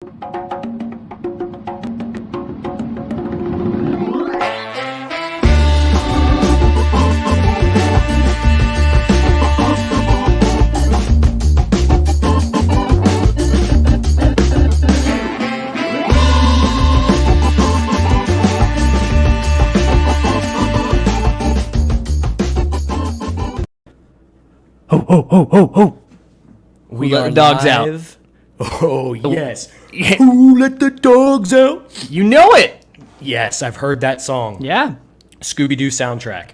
Ho, ho, ho, ho, ho. We let the dogs live. out. Oh, yes. Who let the dogs out? You know it. Yes, I've heard that song. Yeah. Scooby-Doo soundtrack.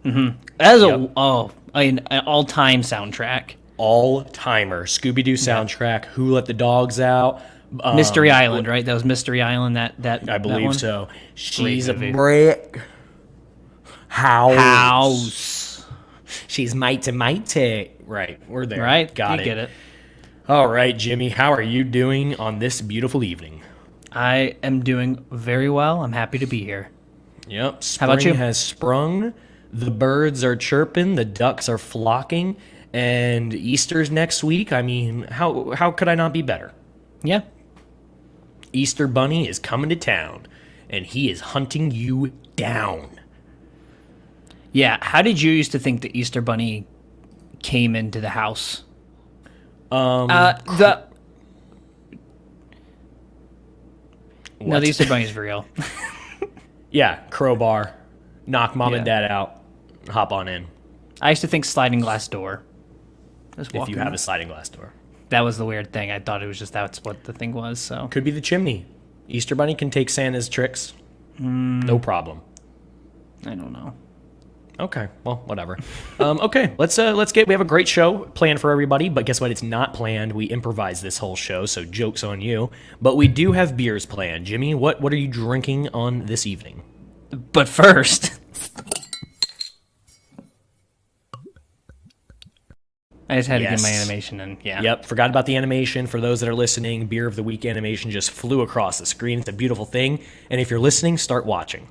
That is an all-time soundtrack. All-timer. Scooby-Doo soundtrack. Who let the dogs out? Mystery Island, right? That was Mystery Island. That I believe one? so. She's a movie. brick house. House. She's mighty. Right, we're there. Right? Got You it. get it. All right, Jimmy, how are you doing on this beautiful evening? I am doing very well. I'm happy to be here. Yep. How about you? Spring has sprung. The birds are chirping. The ducks are flocking. And Easter's next week. I mean, how could I not be better? Yeah. Easter Bunny is coming to town, and he is hunting you down. Yeah. How did you used to think the Easter Bunny came into the house? The Easter Bunny's real. Yeah, crowbar. Knock mom and Yeah. dad out. Hop on in. I used to think sliding glass door. Just If you walking have in. a sliding glass door. That was the weird thing. I thought it was just that's what the thing was. So Could be the chimney. Easter Bunny can take Santa's tricks. No problem. I don't know. Okay, well, whatever. Okay, let's get. We have a great show planned for everybody, but guess what? It's not planned. We improvised this whole show, so jokes on you. But we do have beers planned. Jimmy, what are you drinking on this evening? But first, I just had to get my Yes. animation in. Yeah. Yep, forgot about the animation. For those that are listening, Beer of the Week animation just flew across the screen. It's a beautiful thing. And if you're listening, start watching.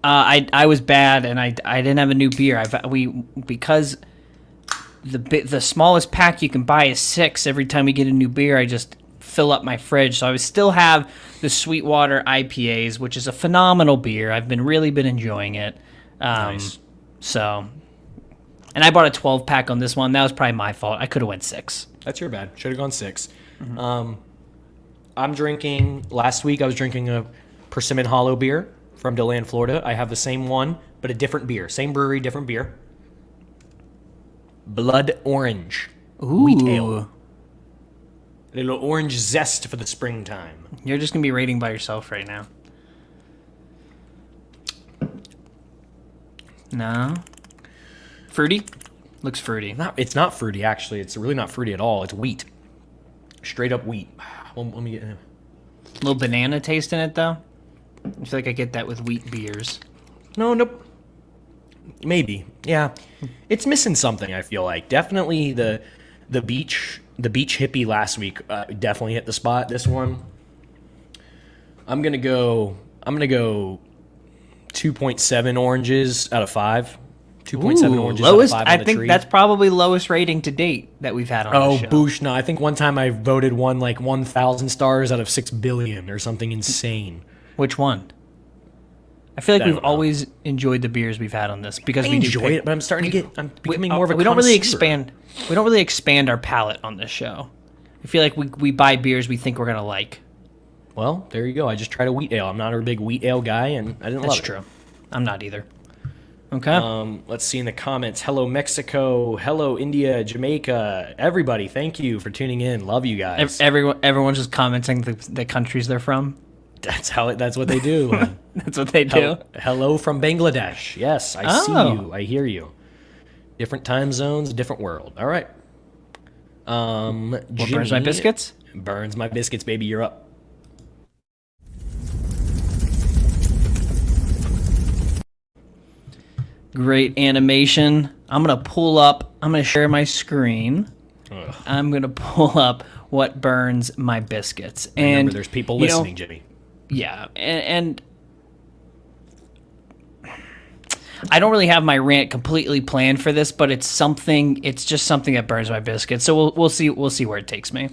I was bad, and I didn't have a new beer. Because the smallest pack you can buy is 6. Every time we get a new beer, I just fill up my fridge. So I still have the Sweetwater IPAs, which is a phenomenal beer. I've really been enjoying it. Nice. So, and I bought a 12 pack on this one. That was probably my fault. I could have went 6. That's your bad. Should have gone 6. I'm drinking. Last week I was drinking a Persimmon Hollow beer from DeLand, Florida. I have the same one, but a different beer. Same brewery, different beer. Blood Orange. Ooh. Wheat ale. A little orange zest for the springtime. You're just gonna be rating by yourself right now. No. Fruity? Looks fruity. It's not fruity, actually. It's really not fruity at all. It's wheat. Straight up wheat. Well, let me get... A little banana taste in it, though. I feel like I get that with wheat beers. No, nope. Maybe. Yeah. It's missing something, I feel like. Definitely the beach hippie last week definitely hit the spot. This one, I'm gonna go 2.7 oranges out of 5. 2.7 oranges Lowest, out of 5 on I the think tree. that's probably lowest rating to date that we've had on the show. Boosh, no. I think one time I voted one like 1,000 stars out of 6 billion or something insane. Which one? I feel like I we've don't know. always enjoyed the beers we've had on this because I we do enjoy pick- it, but I'm starting to get. I'm becoming more of a. we don't really connoisseur. expand. We don't really expand our palate on this show. I feel like we buy beers we think we're gonna like. Well, there you go. I just tried a wheat ale. I'm not a big wheat ale guy, and I didn't That's love it. true. I'm not either. Okay. Let's see in the comments. Hello, Mexico. Hello, India, Jamaica. Everybody, thank you for tuning in. Love you guys. Everyone's just commenting the countries they're from. That's what they do. That's what they do. Hello from Bangladesh. Yes, I see you. I hear you. Different time zones, different world. All right. What burns my biscuits? Burns my biscuits, baby. You're up. Great animation. I'm going to share my screen. Ugh. I'm going to pull up what burns my biscuits. And Remember, there's people listening, Jimmy. Yeah, and I don't really have my rant completely planned for this, but it's just something that burns my biscuits. So we'll see where it takes me.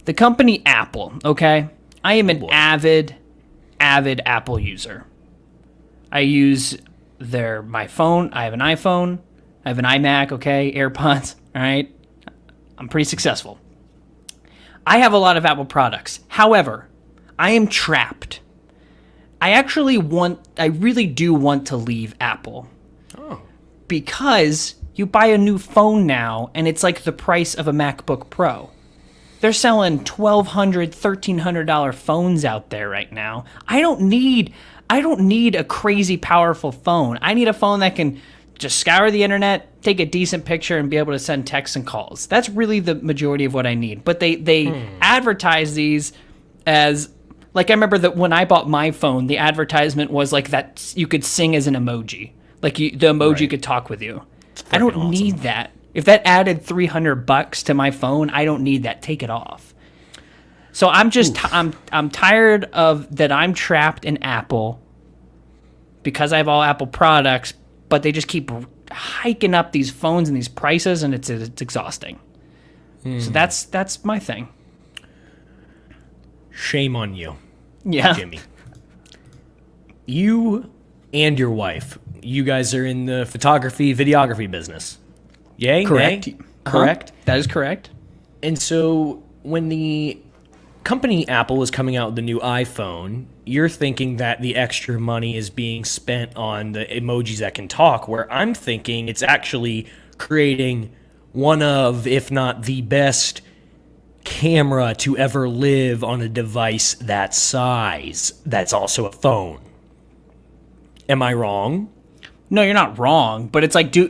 The company Apple, okay? I am an avid Apple user. I use my phone. I have an iPhone. I have an iMac, okay? AirPods, all right? I'm pretty successful. I have a lot of Apple products. However, I am trapped. I really do want to leave Apple. Oh. Because you buy a new phone now, and it's like the price of a MacBook Pro. They're selling $1,200, $1,300 phones out there right now. I don't need a crazy powerful phone. I need a phone that can just scour the internet, take a decent picture, and be able to send texts and calls. That's really the majority of what I need. But they advertise these as, like, I remember that when I bought my phone, the advertisement was like that you could sing as an emoji. Like the emoji could talk with you. I don't need that. If that added $300 to my phone, I don't need that. Take it off. So I'm tired of that. I'm trapped in Apple because I have all Apple products, but they just keep hiking up these phones and these prices, and it's exhausting. So that's my thing. Shame on you. Yeah, Jimmy. You and your wife, you guys are in the photography, videography business. Yay? correct. Nay? Correct? That is correct. And so when the company Apple was coming out with the new iPhone, you're thinking that the extra money is being spent on the emojis that can talk, where I'm thinking it's actually creating one of, if not the best camera to ever live on a device that size that's also a phone. Am I wrong? No, you're not wrong, but it's like, do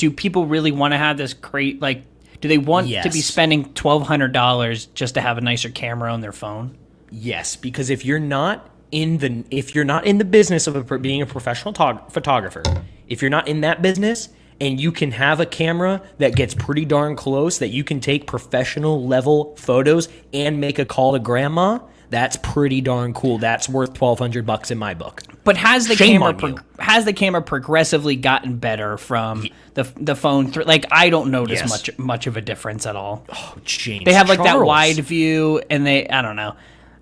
people really want to have this do they want to be spending $1,200 just to have a nicer camera on their phone? Yes, because if you're not in the business of being a professional photographer, if you're not in that business and you can have a camera that gets pretty darn close, that you can take professional level photos and make a call to grandma, that's pretty darn cool. That's worth $1,200 in my book. But has the camera progressively gotten better from the phone? I don't notice much of a difference at all. Oh, James, they have like Charles. that wide view, and I don't know.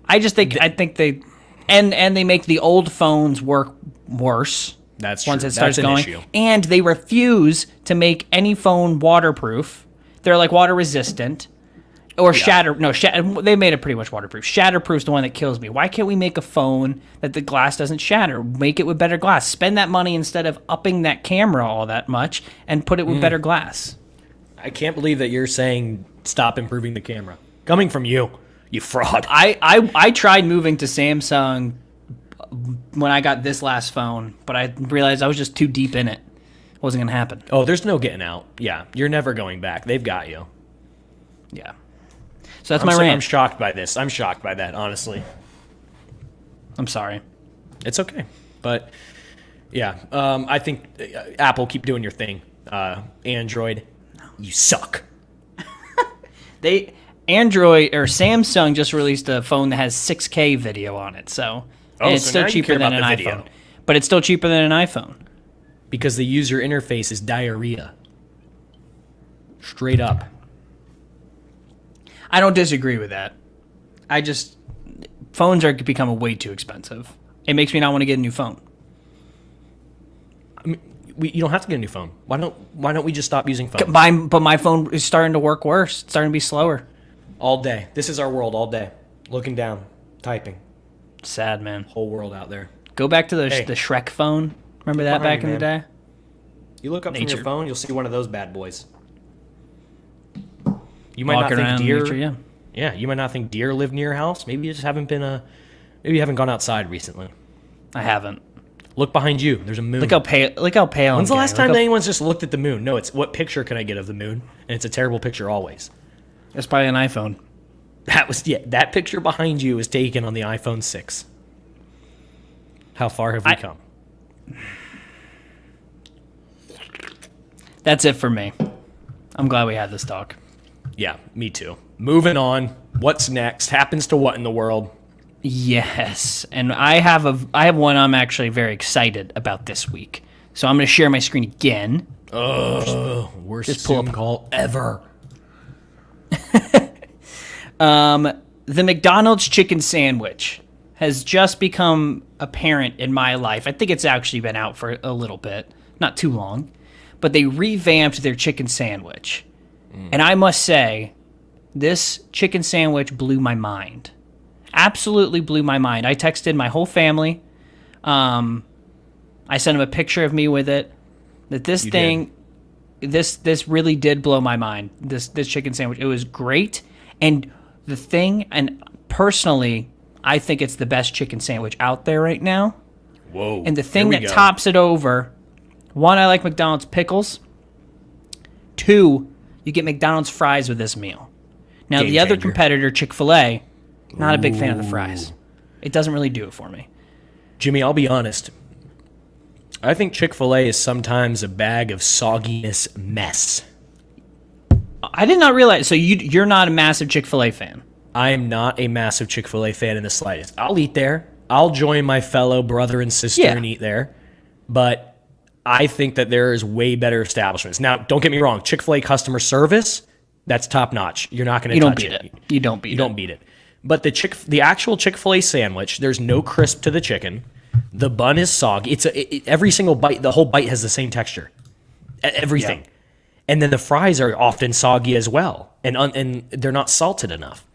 I think they and they make the old phones work worse. That's once true. it starts That's going, an issue. and they refuse to make any phone waterproof. They're like water resistant. Or shatter. No, they made it pretty much waterproof. Shatterproof's the one that kills me. Why can't we make a phone that the glass doesn't shatter? Make it with better glass. Spend that money instead of upping that camera all that much and put it with better glass. I can't believe that you're saying stop improving the camera. Coming from you, you fraud. I tried moving to Samsung when I got this last phone, but I realized I was just too deep in it. It wasn't going to happen. Oh, there's no getting out. Yeah, you're never going back. They've got you. Yeah. So that's my rant. I'm shocked by this. I'm shocked by that, honestly. I'm sorry. It's okay. But, yeah, I think Apple, keep doing your thing. Android, you suck. Android or Samsung just released a phone that has 6K video on it, so it's still cheaper than an iPhone. But it's still cheaper than an iPhone. Because the user interface is diarrhea. Straight up. I don't disagree with that. Phones are becoming way too expensive. It makes me not want to get a new phone. I mean, you don't have to get a new phone. Why don't we just stop using phones? But my phone is starting to work worse. It's starting to be slower. All day. This is our world all day. Looking down, typing. Sad, man. Whole world out there. Go back to the Shrek phone. Remember that back in the day? You look up from your phone, you'll see one of those bad boys. You might not think deer. Yeah, you might not think deer live near your house. Maybe you just haven't maybe you haven't gone outside recently. I haven't. Look behind you. There's a moon. Look how pale. When's the last time anyone's just looked at the moon? No, it's what picture can I get of the moon? And it's a terrible picture always. It's probably an iPhone. That picture behind you is taken on the iPhone 6. How far have we come? That's it for me. I'm glad we had this talk. Yeah, me too. Moving on. What's next? Happens to what in the world? Yes, and I have one I'm actually very excited about this week. So I'm going to share my screen again. Worst Zoom call ever. The McDonald's chicken sandwich has just become apparent in my life. I think it's actually been out for a little bit, not too long, but they revamped their chicken sandwich. And I must say, this chicken sandwich blew my mind. Absolutely blew my mind. I texted my whole family. I sent them a picture of me with it. That this this really did blow my mind. This chicken sandwich. It was great. And the thing, and personally, I think it's the best chicken sandwich out there right now. Whoa. And the thing that tops it over, one, I like McDonald's pickles. Two, you get McDonald's fries with this meal. Now, Game the other changer. competitor, Chick-fil-A, not a big fan of the fries. It doesn't really do it for me. Jimmy, I'll be honest. I think Chick-fil-A is sometimes a bag of sogginess mess. I did not realize. So you're not a massive Chick-fil-A fan. I am not a massive Chick-fil-A fan in the slightest. I'll eat there. I'll join my fellow brother and sister and eat there. But I think that there is way better establishments. Now, don't get me wrong. Chick-fil-A customer service, that's top notch. You're not going to touch it. You don't beat it. But the actual Chick-fil-A sandwich, there's no crisp to the chicken. The bun is soggy. Every single bite, the whole bite has the same texture. Everything. Yeah. And then the fries are often soggy as well, and they're not salted enough.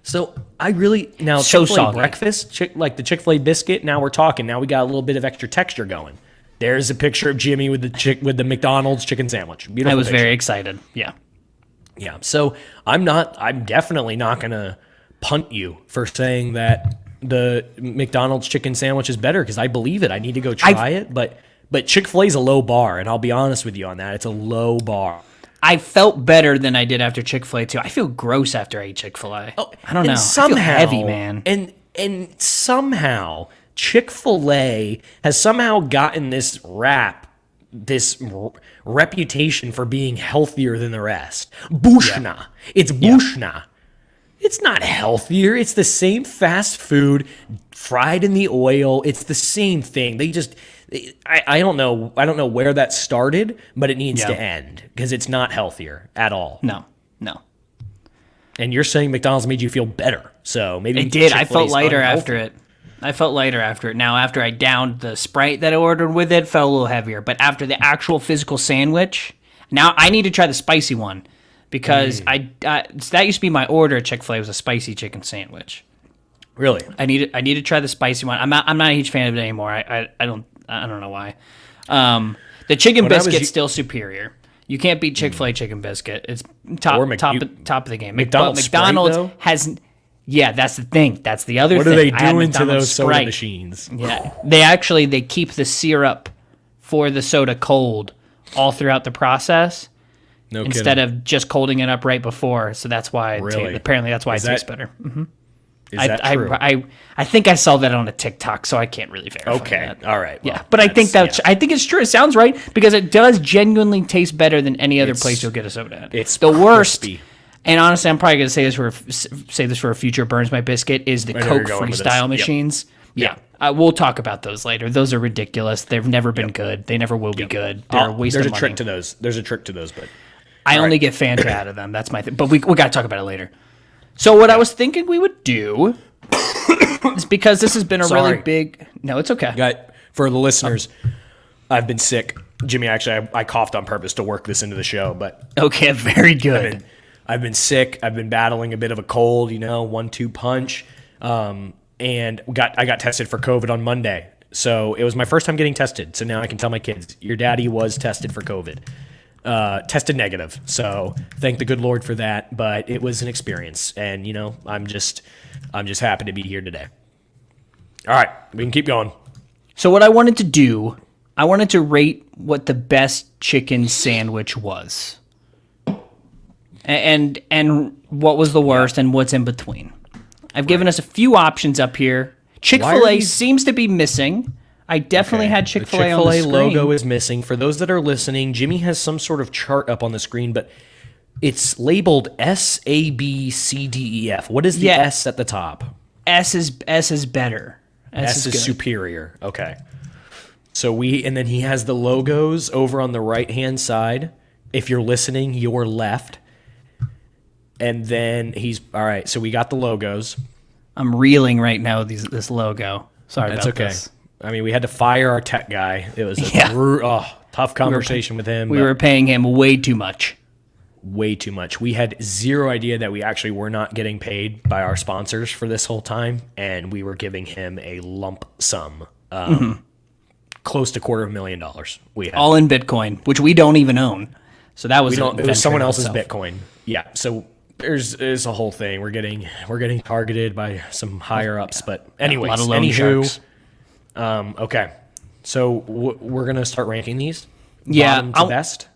So I really now so Chick-fil-A soggy. breakfast, like the Chick-fil-A biscuit. Now we're talking. Now we got a little bit of extra texture going. There's a picture of Jimmy with the McDonald's chicken sandwich. Beautiful. I was picture. very excited. Yeah. Yeah. So I'm definitely not gonna punt you for saying that the McDonald's chicken sandwich is better, because I believe it. I need to go try it, but Chick-fil-A is a low bar, and I'll be honest with you on that. It's a low bar. I felt better than I did after Chick-fil-A too. I feel gross after I ate Chick-fil-A. Oh, I don't know. Somehow, I feel heavy, man. And somehow Chick-fil-A has somehow gotten this reputation for being healthier than the rest. Bushna. Yeah. It's Bushna. Yeah. It's not healthier. It's the same fast food, fried in the oil. It's the same thing. They just, I don't know. I don't know where that started, but it needs to end, because it's not healthier at all. No. And you're saying McDonald's made you feel better, so maybe it did. I felt lighter after it. Now, after I downed the Sprite that I ordered with it, felt a little heavier. But after the actual physical sandwich, now I need to try the spicy one. Because that used to be my order at Chick-fil-A, was a spicy chicken sandwich. Really? I need to try the spicy one. I'm not a huge fan of it anymore. I don't know why. The chicken biscuit's still superior. You can't beat Chick-fil-A chicken biscuit. It's top of the game. McDonald's Sprite, has. Yeah, that's the thing. That's the other thing. What are they doing to those soda machines? Yeah, they keep the syrup for the soda cold all throughout the process. No instead kidding. of just colding it up right before. So that's why apparently that's why it tastes better. Mm-hmm. Is that true? I think I saw that on a TikTok, so I can't really verify that. All right. Well, yeah, but I think it's true. It sounds right, because it does genuinely taste better than any other place you'll get a soda at. It's the worst. Crispy. And honestly, I'm probably going to say this for a future Burns My Biscuit, is the Coke Freestyle machines. Yep. Yeah. We'll talk about those later. Those are ridiculous. They've never been good. They never will be good. They're a waste of money. There's a trick to those, but I only get Fanta out of them. That's my thing. But we got to talk about it later. So what I was thinking we would do is, because this has been a really big... No, it's okay. For the listeners, I've been sick. Jimmy, actually, I coughed on purpose to work this into the show, but... Okay, very good. I've been sick. I've been battling a bit of a cold, 1-2 punch. And I got tested for COVID on Monday. So it was my first time getting tested. So now I can tell my kids, your daddy was tested for COVID. Tested negative. So thank the good Lord for that. But it was an experience. And, I'm just happy to be here today. All right. We can keep going. So what I wanted to do, I wanted to rate what the best chicken sandwich was. And what was the worst and what's in between. I've given us a few options up here. Chick-fil-A seems to be missing. I definitely had Chick-fil-A on the screen. The Chick-fil-A logo is missing. For those that are listening, Jimmy has some sort of chart up on the screen, but it's labeled S, A, B, C, D, E, F. What is the S at the top? S is better. S is superior. Okay. So and then he has the logos over on the right-hand side. If you're listening, your left. And then he's all right. So we got the logos. I'm reeling right now with this logo. Sorry That's about okay. this. I mean, we had to fire our tech guy. It was a tough conversation with him. We were paying him way too much. Way too much. We had zero idea that we actually were not getting paid by our sponsors for this whole time, and we were giving him a lump sum, close to $250,000. We had All in Bitcoin, which we don't even own. So that was it was someone else's Bitcoin. Yeah. So there's a whole thing. We're getting targeted by some higher ups, but anyways, a lot of loan sharks. Okay. So we're gonna start ranking these. Yeah, Bottom to best.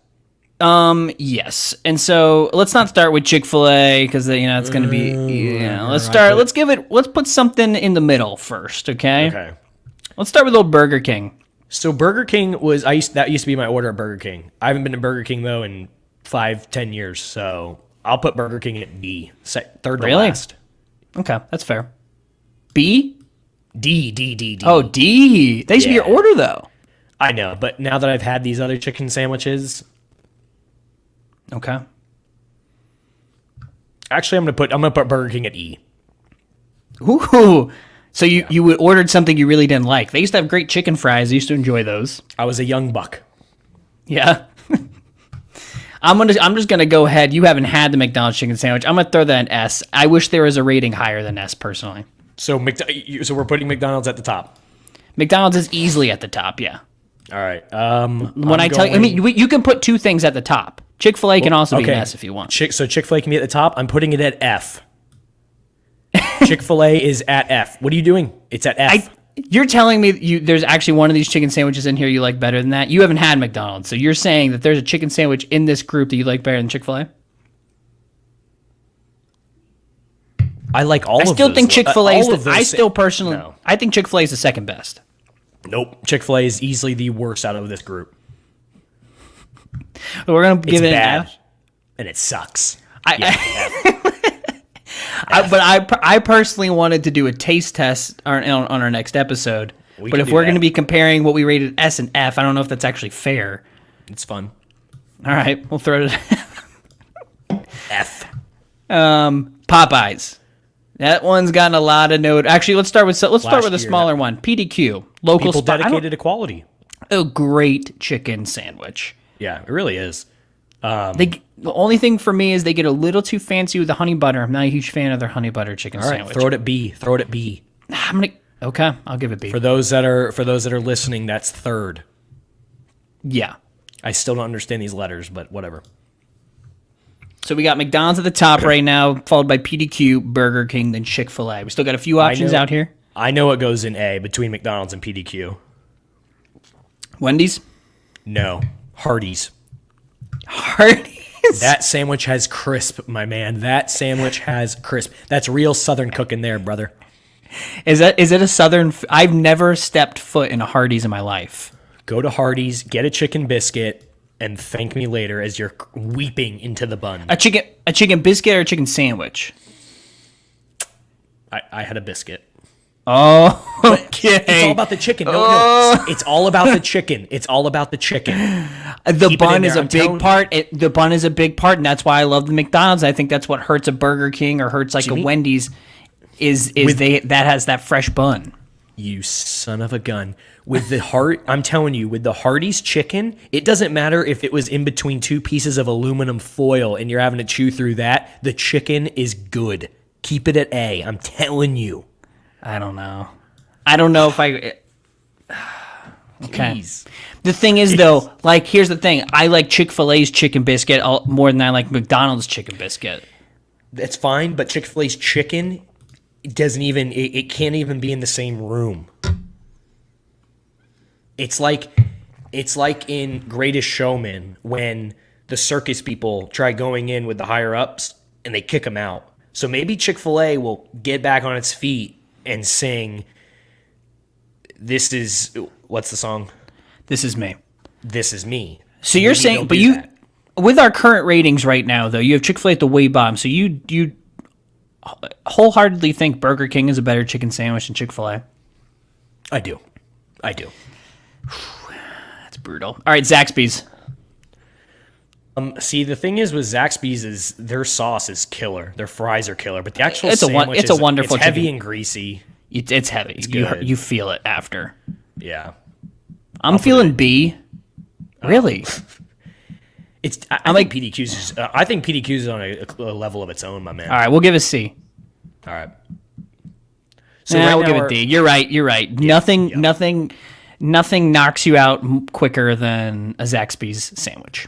Yes. And so let's not start with Chick-fil-A because it's going to be. Let's put something in the middle first. Okay. Okay. Let's start with old Burger King. So Burger King that used to be my order at Burger King. I haven't been to Burger King though in 5-10 years, so I'll put Burger King at B, third to last. Okay, that's fair. B? D. Oh, D. That used to be your order though. I know, but now that I've had these other chicken sandwiches, okay. Actually, I'm gonna put Burger King at E. Ooh. So you ordered something you really didn't like. They used to have great chicken fries. I used to enjoy those. I was a young buck. Yeah. I'm just gonna go ahead. You haven't had the McDonald's chicken sandwich. I'm gonna throw that an S. I wish there was a rating higher than S personally. So we're putting McDonald's at the top. McDonald's is easily at the top. Yeah. All right. You can put two things at the top. Chick-fil-A can also be an S if you want. So Chick-fil-A can be at the top. I'm putting it at F. Chick-fil-A is at F. What are you doing? It's at F. You're telling me there's actually one of these chicken sandwiches in here you like better than that? You haven't had McDonald's, so you're saying that there's a chicken sandwich in this group that you like better than Chick-fil-A? I like all of those. I still think Chick-fil-A is No. I think Chick-fil-A is the second best. Nope. Chick-fil-A is easily the worst out of this group. We're going to give it bad, an F. And it sucks. I personally wanted to do a taste test on our next episode. But if we're going to be comparing what we rated S and F, I don't know if that's actually fair. It's fun. All right, we'll throw it at F. Popeyes. That one's gotten a lot of note. Actually, let's start with a smaller one. PDQ, local People spot. dedicated to quality. A great chicken sandwich. Yeah, it really is. The only thing for me is they get a little too fancy with the honey butter. I'm not a huge fan of their honey butter chicken sandwich. Throw it at B. Okay, I'll give it B. For those that are listening, that's third. Yeah. I still don't understand these letters, but whatever. So we got McDonald's at the top right now, followed by PDQ, Burger King, then Chick-fil-A. We still got a few options out here. I know it goes in A between McDonald's and PDQ. Wendy's? No. Hardee's. Hardee's? That sandwich has crisp, my man. That sandwich has crisp. That's real Southern cooking there, brother. Is it a Southern? I've never stepped foot in a Hardee's in my life. Go to Hardee's, get a chicken biscuit, and thank me later as you're weeping into the bun. A chicken biscuit or a chicken sandwich? I had a biscuit. Oh, okay. It's all about the chicken. No. It's all about the chicken. It's all about the chicken. The bun is a big part. The bun is a big part, and that's why I love the McDonald's. I think that's what hurts a Burger King or hurts like a Wendy's that has that fresh bun. You son of a gun. I'm telling you, with the Hardee's chicken, it doesn't matter if it was in between two pieces of aluminum foil and you're having to chew through that. The chicken is good. Keep it at A. I'm telling you. I don't know if I... Okay. Jeez. The thing is, though, like, here's the thing. I like Chick-fil-A's chicken biscuit more than I like McDonald's chicken biscuit. That's fine, but Chick-fil-A's chicken it can't even be in the same room. It's like in Greatest Showman when the circus people try going in with the higher ups and they kick them out. So maybe Chick-fil-A will get back on its feet and sing, what's the song? This Is Me. This Is Me. So you're saying, but with our current ratings right now, though, you have Chick-fil-A at the way bottom. So you wholeheartedly think Burger King is a better chicken sandwich than Chick-fil-A? I do. That's brutal. All right, Zaxby's. See, the thing is with Zaxby's is their sauce is killer. Their fries are killer, but the actual It's sandwich a wonderful it's heavy chicken. and greasy. It's heavy. good. You feel it after. Yeah. I'm feeling B. Really? I think PDQ's is, I think PDQ's is on a level of its own, my man. All right, we'll give it a C. All right. So right we'll now give it our- D. You're right. Nothing knocks you out quicker than a Zaxby's sandwich.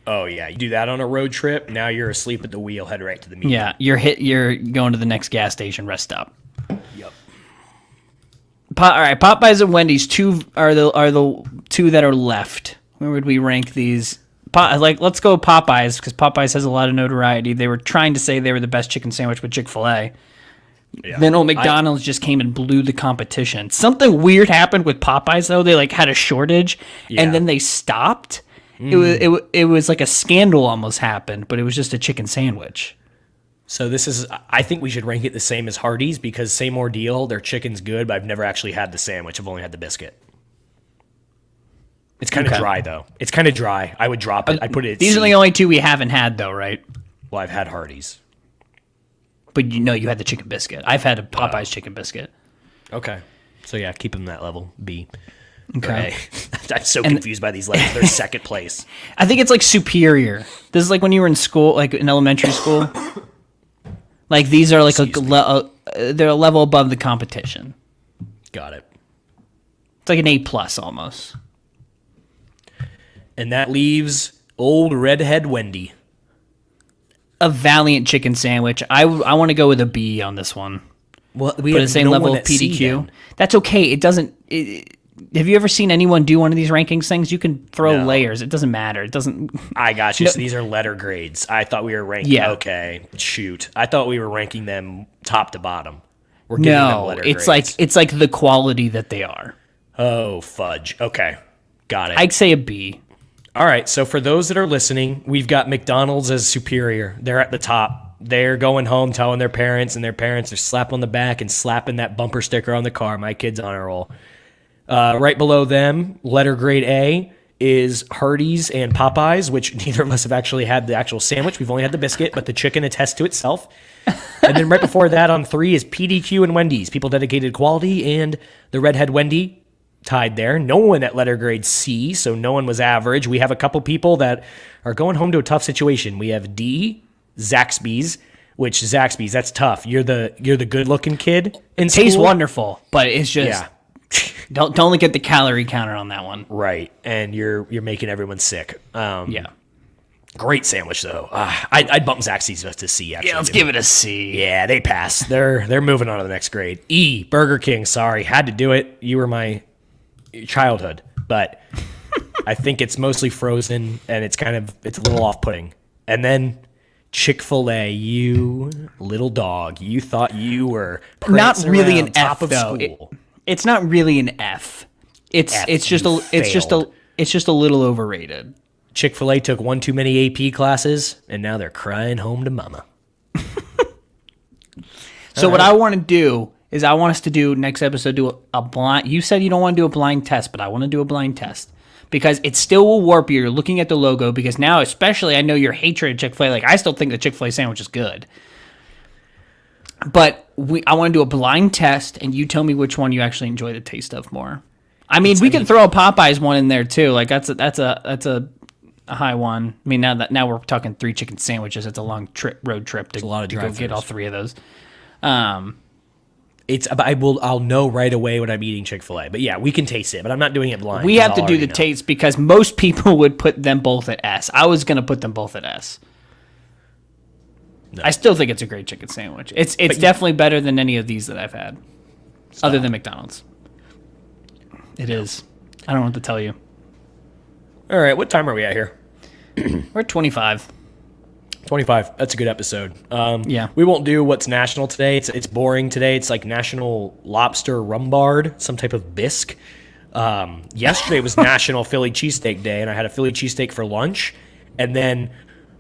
Oh yeah, you do that on a road trip. Now you're asleep at the wheel, head right to the meet. Yeah, you're going to the next gas station, rest stop. Yep. All right, Popeyes and Wendy's are the two that are left. Where would we rank these? Let's go Popeyes because Popeyes has a lot of notoriety. They were trying to say they were the best chicken sandwich with Chick-fil-A. Yeah. Then old McDonald's just came and blew the competition. Something weird happened with Popeyes though. They had a shortage and then they stopped. It was like a scandal almost happened, but it was just a chicken sandwich. So I think we should rank it the same as Hardee's because same ordeal. Their chicken's good, but I've never actually had the sandwich. I've only had the biscuit. It's kind of dry though. It's kind of dry. I would drop it. I'd put it at These C. are the only two we haven't had though, right? Well, I've had Hardee's. But you had the chicken biscuit. I've had a Popeyes chicken biscuit. Okay. So yeah, keep them that level. B. Okay. I'm so confused by these levels. They're second place. I think it's like superior. This is like when you were in school, like in elementary school. Like these are like they're a level above the competition. Got it. It's like an A+ almost. And that leaves old redhead Wendy. A valiant chicken sandwich. I want to go with a B on this one. Well, we But have the same no level one of at C PDQ. then. That's okay. It doesn't. Have you ever seen anyone do one of these rankings things? You can throw No. layers. It doesn't matter. It doesn't. I got you. No. So these are letter grades. I thought we were ranking. Yeah. Okay. Shoot. I thought we were ranking them top to bottom. We're giving them No, letter it's grades. like the quality that they are. Oh, fudge. Okay. Got it. I'd say a B. All right. So for those that are listening, we've got McDonald's as superior. They're at the top. They're going home telling their parents, and their parents are slapping on the back and slapping that bumper sticker on the car. My kid's on a roll. Right below them, letter grade A, is Hardee's and Popeyes, which neither of us have actually had the actual sandwich. We've only had the biscuit, but the chicken attests to itself. And then right before that on 3 is PDQ and Wendy's, People Dedicated Quality, and the Redhead Wendy tied there. No one at letter grade C, so no one was average. We have a couple people that are going home to a tough situation. We have D, Zaxby's, which Zaxby's, that's tough. You're the good looking kid in school. Tastes wonderful, but it's just Yeah. don't look at the calorie counter on that one. Right, and you're making everyone sick. Yeah. Great sandwich though. I'd bump Zaxby's to C. Actually, Yeah, let's give it a C. Yeah, they pass. They're moving on to the next grade. E, Burger King. Sorry, had to do it. You were my childhood, but I think it's mostly frozen and it's a little off-putting. And then Chick-fil-A, you little dog. You thought you were Not prancing really around an top F of though. school. It's not really an F. It's F, just you failed. it's just a little overrated. Chick-fil-A took one too many AP classes, and now they're crying home to mama. So what I want to do is I want us to do next episode do a blind. You said you don't want to do a blind test, but I want to do a blind test because it still will warp you. You're looking at the logo because now, especially, I know your hatred of Chick-fil-A. Like I still think the Chick-fil-A sandwich is good, but I want to do a blind test, and you tell me which one you actually enjoy the taste of more. I mean, we can throw a Popeyes one in there too. Like that's a high one. I mean, now we're talking 3 chicken sandwiches. It's a long road trip to, a lot of to go drive-thrus. get all 3 of those. I'll know right away when I'm eating Chick-fil-A. But yeah, we can taste it, but I'm not doing it blind. We have to I'll do the already know. taste because most people would put them both at S. I was going to put them both at S. No. I still think it's a great chicken sandwich. It's definitely better than any of these that I've had, other than McDonald's. It is. I don't know what to tell you. All right, what time are we at here? We're at 25. 25. That's a good episode. Yeah. We won't do what's national today. It's boring today. It's like National Lobster Rumbard, some type of bisque. Yesterday was National Philly Cheesesteak Day, and I had a Philly cheesesteak for lunch. And then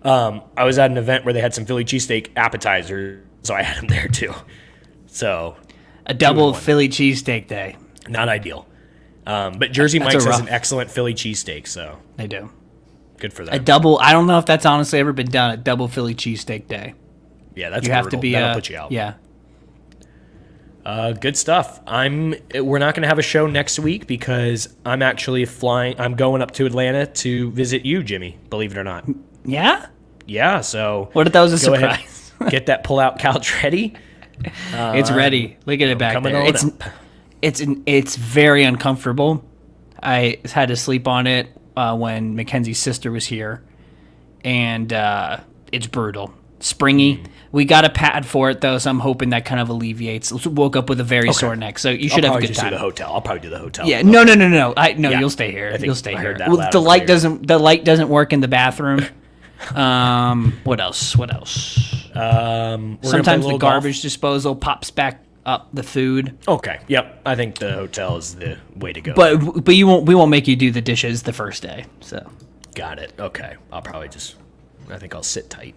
I was at an event where they had some Philly cheesesteak appetizers, so I had them there too. So A double 2-in-1. Philly cheesesteak day. Not ideal. But Jersey That's Mike's a has rough- an excellent Philly cheesesteak, so They do. Good for A them. double. I don't know if that's honestly ever been done. A double Philly cheesesteak day. Yeah, that's You have to be. That'll put you out. Yeah. Good stuff. We're not going to have a show next week because I'm actually flying. I'm going up to Atlanta to visit you, Jimmy. Believe it or not. Yeah. Yeah. So What if that was a go ahead, surprise? get that pull-out couch ready. It's ready. Look at it back coming there. on up. It's very uncomfortable. I had to sleep on it when Mackenzie's sister was here, and it's brutal. Springy. We got a pad for it though, so I'm hoping that kind of alleviates. Woke up with a very sore neck, so you should have a good time. Do the hotel. I'll probably do the hotel. Yeah, no. Yeah. You'll stay here. I think You'll stay I here. heard that Well, loud the and light clear. doesn't work in the bathroom. What else? We're gonna play a Sometimes the little garbage disposal pops back up the food. Okay. Yep. I think the hotel is the way to go. But we won't make you do the dishes the first day. So Got it. Okay. I think I'll sit tight.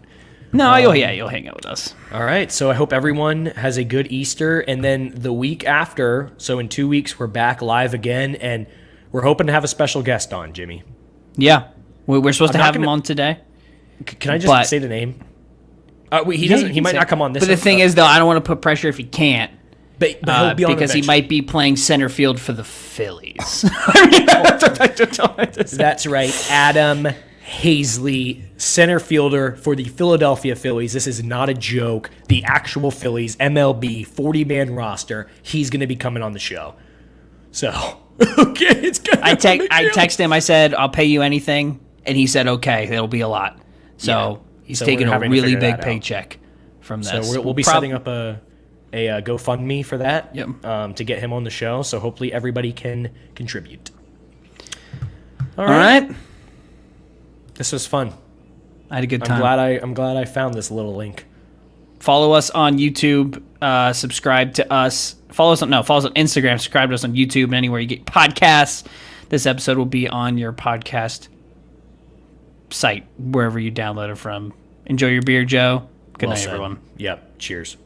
no, you'll hang out with us. All right. So I hope everyone has a good Easter. And then the week after, so in 2 weeks, we're back live again. And we're hoping to have a special guest on, Jimmy. Yeah, we're supposed to I'm not have him gonna- on today. Can I just But- say the name? He might not come on this But the one, thing is, though, I don't want to put pressure if he can't. but he'll be on because he eventually. might be playing center field for the Phillies. That's right. Adam Hazley, center fielder for the Philadelphia Phillies. This is not a joke. The actual Phillies, MLB, 40-man roster. He's going to be coming on the show. So, okay, it's good. I texted him. I said, "I'll pay you anything," and he said, "Okay, it'll be a lot." So he's So taking we're a having to really figure big that out. paycheck from this. So we'll be setting up a GoFundMe for that Yep. to get him on the show. So hopefully everybody can contribute. All right. This was fun. I had a good I'm time. glad I found this little link. Follow us on YouTube. Subscribe to us. Follow us on Instagram. Subscribe to us on YouTube and anywhere you get podcasts. This episode will be on your podcast site, wherever you download it from. Enjoy your beer, Joe. Good Well night, said. everyone. Yep. Cheers.